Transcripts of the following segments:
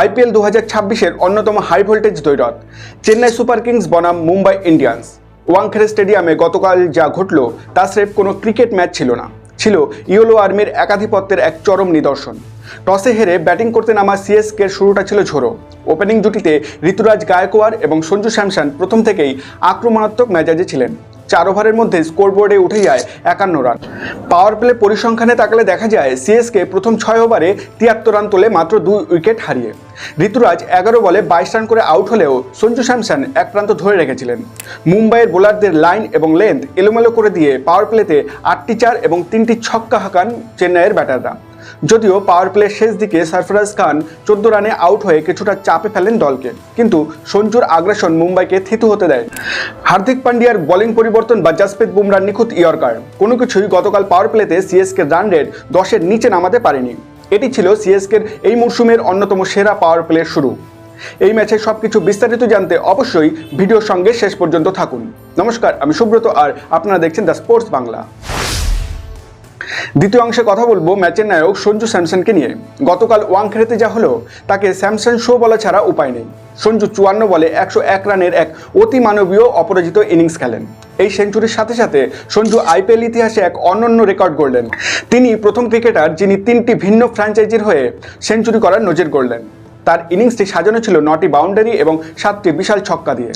IPL 2026-এর অন্যতম high voltage দ্বৈরথ চেন্নাই সুপার কিংস বনাম মুম্বাই ইন্ডিয়ান্স। ওয়াংখেড়ে স্টেডিয়ামে গতকাল যা ঘটল তা স্রেফ কোনো ক্রিকেট ম্যাচ ছিল না, ছিল ইয়েলো আর্মির একাধিপত্যের এক চরম নিদর্শন। টসে হেরে ব্যাটিং করতে নামা সিএসকের শুরুটা ছিল ঝোড়ো। ওপেনিং জুটিতে ঋতুরাজ গায়কোয়াড় এবং সঞ্জু স্যামসন প্রথম থেকেই আক্রমণাত্মক মেজাজে ছিলেন। 4 ওভারের মধ্যে স্কোরবোর্ডে উঠে যায় 51 রান। পাওয়ার প্লে পরিসংখ্যানে তাকালে দেখা যায় সিএসকে প্রথম 6 ওভারে 73 রান তোলে মাত্র 2 উইকেট হারিয়ে। ঋতুরাজ 11 বলে 22 রান করে আউট হলেও সঞ্জু স্যামসন এক প্রান্ত ধরে রেখেছিলেন। মুম্বাইয়ের বোলারদের লাইন এবং লেন্থ এলোমেলো করে দিয়ে পাওয়ার প্লেতে 8টি 4 এবং 3টি ছক্কা হাঁকান চেন্নাইয়ের ব্যাটাররা। যদিও পাওয়ার প্লের শেষ দিকে সরফরাজ খান 14 রানে আউট হয়ে কিছুটা চাপে ফেলেন দলকে, কিন্তু সঞ্জুর আগ্রাসন মুম্বাইকে থিতু হতে দেয়। হার্দিক পান্ডিয়ার বোলিং পরিবর্তন বা জসপ্রীত বুমরার নিখুঁত ইয়র্কার কোনো কিছুই গতকাল পাওয়ার প্লেতে সিএসকে রান রেট 10-এর নিচে নামাতে পারেনি। এটি ছিল সিএসকের এই মরশুমের অন্যতম সেরা পাওয়ার প্লের শুরু। এই ম্যাচে সবকিছু বিস্তারিত জানতে অবশ্যই ভিডিওর সঙ্গে শেষ পর্যন্ত থাকুন। নমস্কার, আমি সুব্রত আর আপনারা দেখছেন দ্য স্পোর্টস বাংলা। দ্বিতীয় অংশে কথা বলবো ম্যাচের নায়ক সঞ্জু স্যামসনকে নিয়ে। গতকাল ওয়াংখেড়েতে যা হলো তাকে স্যামসন শো বলা ছাড়া উপায় নেই। সঞ্জু 54 বলে 101 রানের এক অতি মানবীয় অপরাজিত ইনিংস খেলেন। এই সেঞ্চুরির সাথে সাথে সঞ্জু আইপিএল ইতিহাসে এক অনন্য রেকর্ড গড়লেন। তিনি প্রথম ক্রিকেটার যিনি 3টি ভিন্ন ফ্র্যাঞ্চাইজির হয়ে সেঞ্চুরি করার নজির গড়লেন। তার ইনিংসটি সাজানো ছিল 9টি বাউন্ডারি এবং 7টি বিশাল ছক্কা দিয়ে।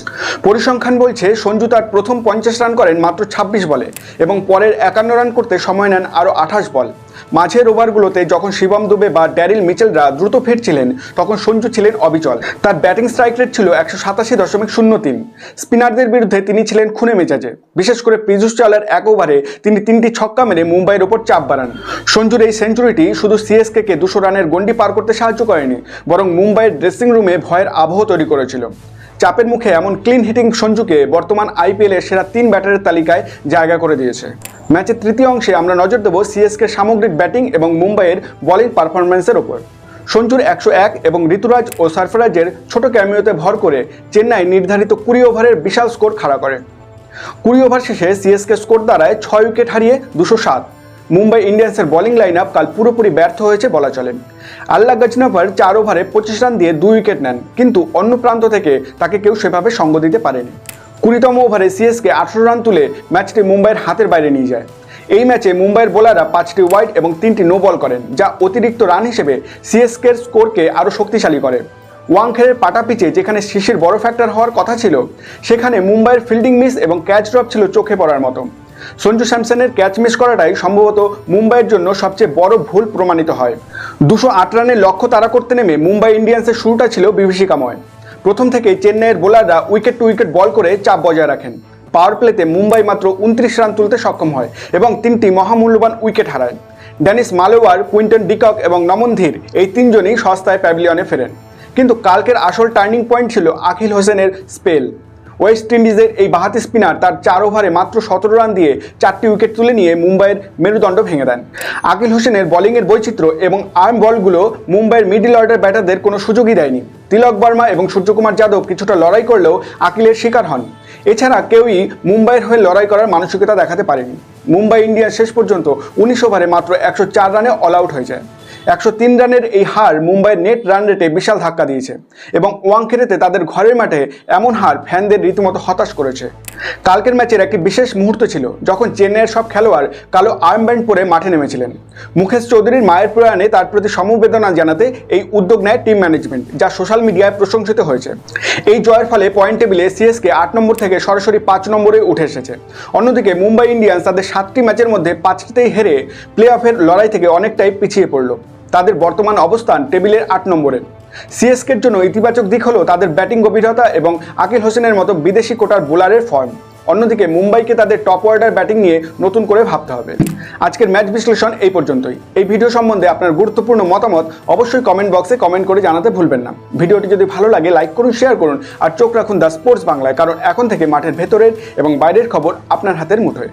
পরিসংখ্যান বলছে সঞ্জু তার প্রথম 50 রান করেন মাত্র 26 বলে এবং পরের 51 রান করতে সময় নেন আরও 28 বল। মাঝের ওভারগুলোতে যখন শিবম দুবে বা ড্যারিল মিচেলরা দ্রুত ফিরছিলেন তখন সঞ্জু ছিলেন অবিচল। তার ব্যাটিং স্ট্রাইক রেট ছিল 187.03। স্পিনারদের বিরুদ্ধে তিনি ছিলেন খুনে মেজাজে। বিশেষ করে পীযূষ চাওলার এক ওভারে তিনি 3টি ছক্কা মেরে মুম্বাইয়ের ওপর চাপ বাড়ান। সঞ্জুর এই সেঞ্চুরিটি শুধু সিএসকে 200 রানের গন্ডি পার করতে সাহায্য করেনি, বরং মুম্বাইয়ের ড্রেসিং রুমে ভয়ের আবহ তৈরি করেছিল। চাপের মুখে এমন ক্লিন হিটিং সঞ্জুকে বর্তমান আইপিএলের সেরা 3 ব্যাটারের তালিকায় জায়গা করে দিয়েছে। ম্যাচের তৃতীয় অংশে আমরা নজর দেব সিএসকে সামগ্রিক ব্যাটিং এবং মুম্বাইয়ের বোলিং পারফরম্যান্সের ওপর। সঞ্জুর 101 এবং ঋতুরাজ ও সরফরাজের ছোট ক্যামিওতে ভর করে চেন্নাই নির্ধারিত 20 ওভারের বিশাল স্কোর খাড়া করে। 20 ওভার শেষে সিএসকে স্কোর দাঁড়ায় 6 উইকেট হারিয়ে 207। মুম্বাই ইন্ডিয়ান্সের বোলিং লাইন আপ কাল পুরোপুরি ব্যর্থ হয়েছে বলা চলে। আল্লাহ গজনফর 4 ওভারে 25 রান দিয়ে 2 উইকেট নেন, কিন্তু অন্য প্রান্ত থেকে তাকে কেউ সেভাবে সঙ্গ দিতে পারেনি। 20তম ওভারে সিএসকে 18 রান তুলে ম্যাচটি মুম্বাইয়ের হাতের বাইরে নিয়ে যায়। এই ম্যাচে মুম্বাইয়ের বোলাররা 5টি ওয়াইড এবং 3টি নো বল করেন, যা অতিরিক্ত রান হিসেবে সিএসকের স্কোরকে আরও শক্তিশালী করে। ওয়াংখেড়ের পাটা পিচে যেখানে শিশির বড় ফ্যাক্টর হওয়ার কথা ছিল, সেখানে মুম্বাইয়ের ফিল্ডিং মিস এবং ক্যাচ ড্রপ ছিল চোখে পড়ার মতো। সঞ্জু স্যামসনের ক্যাচ মিস করাটাই সম্ভবত মুম্বাইয়ের জন্য সবচেয়ে বড় ভুল প্রমাণিত হয়। 208 রানের লক্ষ্য তাড়া করতে নেমে মুম্বাই ইন্ডিয়ান্সের শুরুটা ছিল বিভীষিকাময়। প্রথম থেকেই চেন্নাইয়ের বোলাররা উইকেট টু উইকেট বল করে চাপ বজায় রাখেন। পাওয়ার প্লেতে মুম্বাই মাত্র 29 রান তুলতে সক্ষম হয় এবং 3টি মহামূল্যবান উইকেট হারায়। ডেনিস মালেওয়ার, কুইন্টন ডিকক এবং নমন ধীর এই 3জনই সস্তায় প্যাভিলিয়নে ফেরেন। কিন্তু কালকের আসল টার্নিং পয়েন্ট ছিল আকিল হোসেনের স্পেল। ওয়েস্ট ইন্ডিজের এই বাঁহাতি স্পিনার তার 4 ওভারে মাত্র 17 রান দিয়ে 4টি উইকেট তুলে নিয়ে মুম্বাইয়ের মেরুদণ্ড ভেঙে দেন। আকিল হোসেনের বোলিংয়ের বৈচিত্র্য এবং আর্ম বলগুলো মুম্বাইয়ের মিডল অর্ডার ব্যাটারদের কোনো সুযোগই দেয়নি। তিলক বর্মা এবং সূর্যকুমার যাদব কিছুটা লড়াই করলেও আকিলের শিকার হন। এছাড়া কেউই মুম্বাইয়ের হয়ে লড়াই করার মানসিকতা দেখাতে পারেনি। মুম্বাই ইন্ডিয়ান্স শেষ পর্যন্ত 19 ওভারে মাত্র 104 রানে অল আউট হয়ে যায়। 103 রানের এই হার মুম্বাইয়ের নেট রান রেটে বিশাল ধাক্কা দিয়েছে এবং ওয়াংখেড়েতে তাদের ঘরের মাঠে এমন হার ফ্যানদের রীতিমতো হতাশ করেছে। কালকের ম্যাচের একটি বিশেষ মুহূর্ত ছিল যখন চেন্নাইয়ের সব খেলোয়াড় কালো আর্মব্যান্ড পরে মাঠে নেমেছিলেন। মুকেশ চৌধুরীর মায়ের প্রয়াণে তার প্রতি সমবেদনা জানাতে এই উদ্যোগ নেয় টিম ম্যানেজমেন্ট, যা সোশ্যাল মিডিয়ায় প্রশংসিত হয়েছে। এই জয়ের ফলে পয়েন্ট টেবিলে সিএসকে 8 নম্বর থেকে সরাসরি 5 নম্বরে উঠে এসেছে। অন্যদিকে মুম্বাই ইন্ডিয়ান্স তাদের 7টি ম্যাচের মধ্যে 5টিতেই হেরে প্লে অফের লড়াই থেকে অনেকটাই পিছিয়ে পড়ল। তাদের বর্তমান অবস্থান টেবিলের 8 নম্বরে। সিএসকের জন্য ইতিবাচক দিক হলো তাদের ব্যাটিং গভীরতা এবং আকিল হোসেনের মতো বিদেশি কোটার বোলারের ফর্ম। অন্যদিকে মুম্বাইকে তাদের টপ অর্ডার ব্যাটিং নিয়ে নতুন করে ভাবতে হবে। আজকের ম্যাচ বিশ্লেষণ এই পর্যন্তই। এই ভিডিও সম্বন্ধে আপনার গুরুত্বপূর্ণ মতামত অবশ্যই কমেন্ট বক্সে কমেন্ট করে জানাতে ভুলবেন না। ভিডিওটি যদি ভালো লাগে লাইক করুন, শেয়ার করুন আর চোখ রাখুন দ্য স্পোর্টস বাংলায়, কারণ এখন থেকে মাঠের ভেতরের এবং বাইরের খবর আপনার হাতের মুঠোয়।